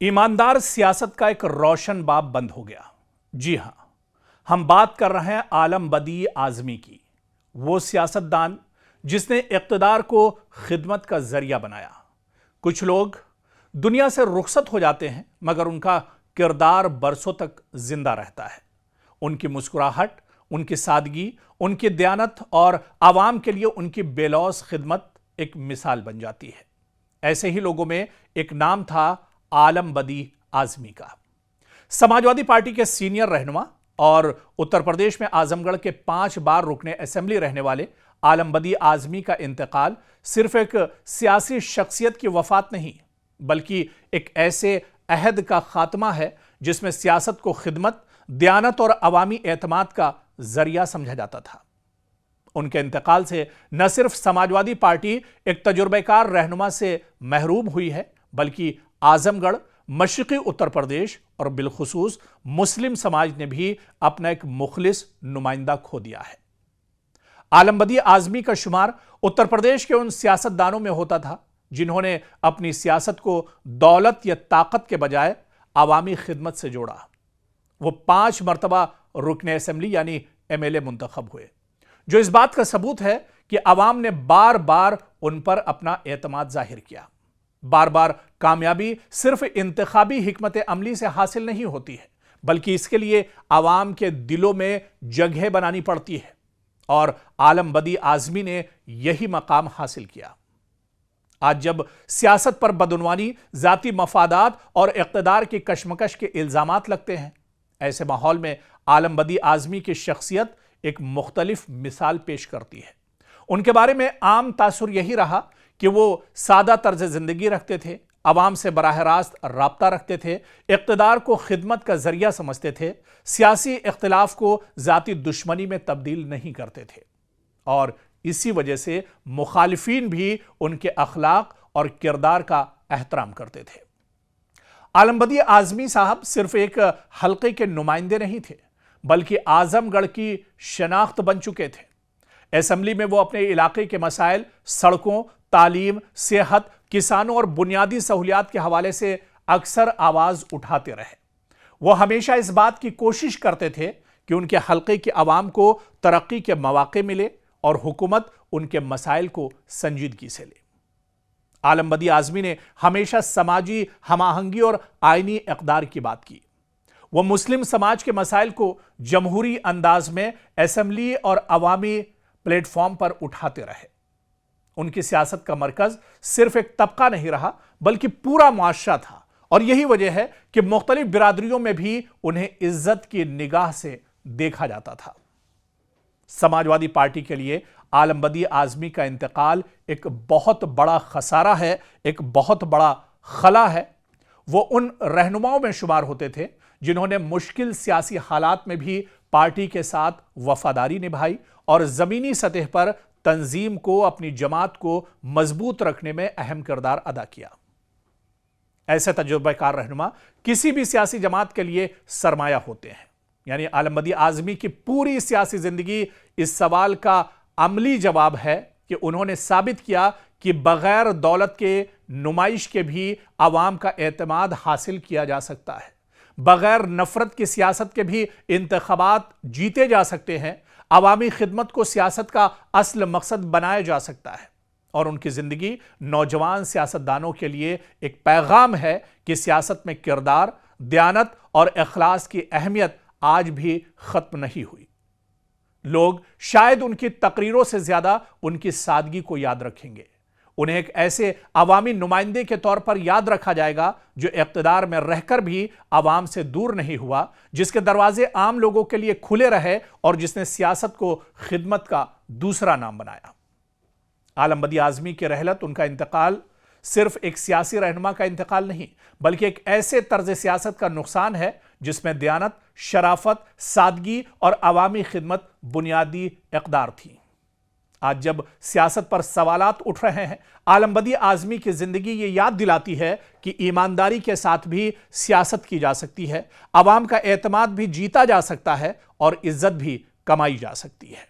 ईमानदार सियासत का एक रोशन बाब बंद हो गया। जी हां, हम बात कर रहे हैं आलम बदी आजमी की, वो सियासतदान जिसने इक़्तिदार को खिदमत का जरिया बनाया। कुछ लोग दुनिया से रुखसत हो जाते हैं मगर उनका किरदार बरसों तक जिंदा रहता है। उनकी मुस्कुराहट, उनकी सादगी, उनकी दयानत और आवाम के लिए उनकी बेलौस खिदमत एक मिसाल बन जाती है। ऐसे ही लोगों में एक नाम था आलम बदी आजमी का। समाजवादी पार्टी के सीनियर रहनुमा और उत्तर प्रदेश में आजमगढ़ के 5 बार रुकने असेंबली रहने वाले आलम बदी आजमी का इंतकाल सिर्फ एक सियासी शख्सियत की वफात नहीं बल्कि एक ऐसे अहद का खात्मा है जिसमें सियासत को खिदमत, दयानत और अवामी एतमाद का जरिया समझा जाता था। उनके इंतकाल से न सिर्फ समाजवादी पार्टी एक तजुर्बेकार रहनुमा से महरूम हुई है बल्कि आजमगढ़, मशरिकी उत्तर प्रदेश और बिलखुसूस मुस्लिम समाज ने भी अपना एक मुखलिस नुमाइंदा खो दिया है। आलम बदी आजमी का शुमार उत्तर प्रदेश के उन सियासतदानों में होता था जिन्होंने अपनी सियासत को दौलत या ताकत के बजाय आवामी खिदमत से जोड़ा। वो 5 मरतबा रुकने असेंबली यानी MLA मुंतखब हुए, जो इस बात का सबूत है कि अवाम ने बार बार उन पर अपना एतमाद जाहिर किया। बार बार कामयाबी सिर्फ इंतखाबी हिकमत अमली से हासिल नहीं होती है बल्कि इसके लिए आवाम के दिलों में जगह बनानी पड़ती है, और आलम बदी आजमी ने यही मकाम हासिल किया। आज जब सियासत पर बदउनवानी, जाती मफादात और इक़्तिदार की कशमकश के इल्जामात लगते हैं, ऐसे माहौल में आलम बदी आजमी की शख्सियत एक मुख्तलिफ मिसाल पेश करती है। उनके बारे में आम तासुर यही रहा कि वो सादा तर्ज जिंदगी रखते थे, अवाम से बराह रास्त राब्ता रखते थे, इक़्तिदार को खिदमत का जरिया समझते थे, सियासी इख्तिलाफ को जाती दुश्मनी में तब्दील नहीं करते थे, और इसी वजह से मुखालिफीन भी उनके अखलाक और किरदार का एहतराम करते थे। आलम बदी आजमी साहब सिर्फ एक हल्के के नुमाइंदे नहीं थे बल्कि आजमगढ़ की शनाख्त बन चुके थे। असेंबली में वो अपने इलाके के मसाइल, सड़कों, तालीम, सेहत, किसानों और बुनियादी सहूलियात के हवाले से अक्सर आवाज उठाते रहे। वो हमेशा इस बात की कोशिश करते थे कि उनके हल्के की आवाम को तरक्की के मौके मिले और हुकूमत उनके मसाइल को संजीदगी से ले। आलम बदी आजमी ने हमेशा समाजी हमाहंगी और आईनी इक़दार की बात की। वो मुस्लिम समाज के मसाइल को जमहूरी अंदाज में असेंबली और अवामी प्लेटफॉर्म पर उठाते रहे। उनकी सियासत का मरकज सिर्फ एक तबका नहीं रहा बल्कि पूरा मुआशरा था, और यही वजह है कि मुख्तलिफ बिरादरियों में भी उन्हें इज्जत की निगाह से देखा जाता था। समाजवादी पार्टी के लिए आलम बदी आजमी का इंतकाल एक बहुत बड़ा खसारा है, एक बहुत बड़ा खला है। वो उन रहनुमाओं में शुमार होते थे जिन्होंने मुश्किल सियासी हालात में भी पार्टी के साथ वफादारी निभाई और जमीनी सतह पर तंजीम को, अपनी जमात को मजबूत रखने में अहम किरदार अदा किया। ऐसे तजुर्बेकार रहनुमा किसी भी सियासी जमात के लिए सरमाया होते हैं। यानी आलम बदी आजमी की पूरी सियासी जिंदगी इस सवाल का अमली जवाब है कि उन्होंने साबित किया कि बगैर दौलत के नुमाइश के भी आवाम का एतमाद हासिल किया जा सकता है, बगैर नफरत की सियासत के भी इंतखाबात जीते जा सकते हैं, अवामी खिदमत को सियासत का असल मकसद बनाया जा सकता है। और उनकी जिंदगी नौजवान सियासतदानों के लिए एक पैगाम है कि सियासत में किरदार, दयानत और इखलास की अहमियत आज भी खत्म नहीं हुई। लोग शायद उनकी तकरीरों से ज्यादा उनकी सादगी को याद रखेंगे। उन्हें एक ऐसे अवामी नुमाइंदे के तौर पर याद रखा जाएगा जो इक़्तिदार में रहकर भी आवाम से दूर नहीं हुआ, जिसके दरवाजे आम लोगों के लिए खुले रहे और जिसने सियासत को खिदमत का दूसरा नाम बनाया। आलम बदी आजमी की रहलत, उनका इंतकाल सिर्फ एक सियासी रहनुमा का इंतकाल नहीं बल्कि एक ऐसे तर्ज सियासत का नुकसान है जिसमें दयानत, शराफत, सादगी और अवामी खिदमत बुनियादी इक़्तिदार थी। आज जब सियासत पर सवालात उठ रहे हैं, आलम बदी आजमी की जिंदगी ये याद दिलाती है कि ईमानदारी के साथ भी सियासत की जा सकती है, अवाम का एतमाद भी जीता जा सकता है और इज्जत भी कमाई जा सकती है।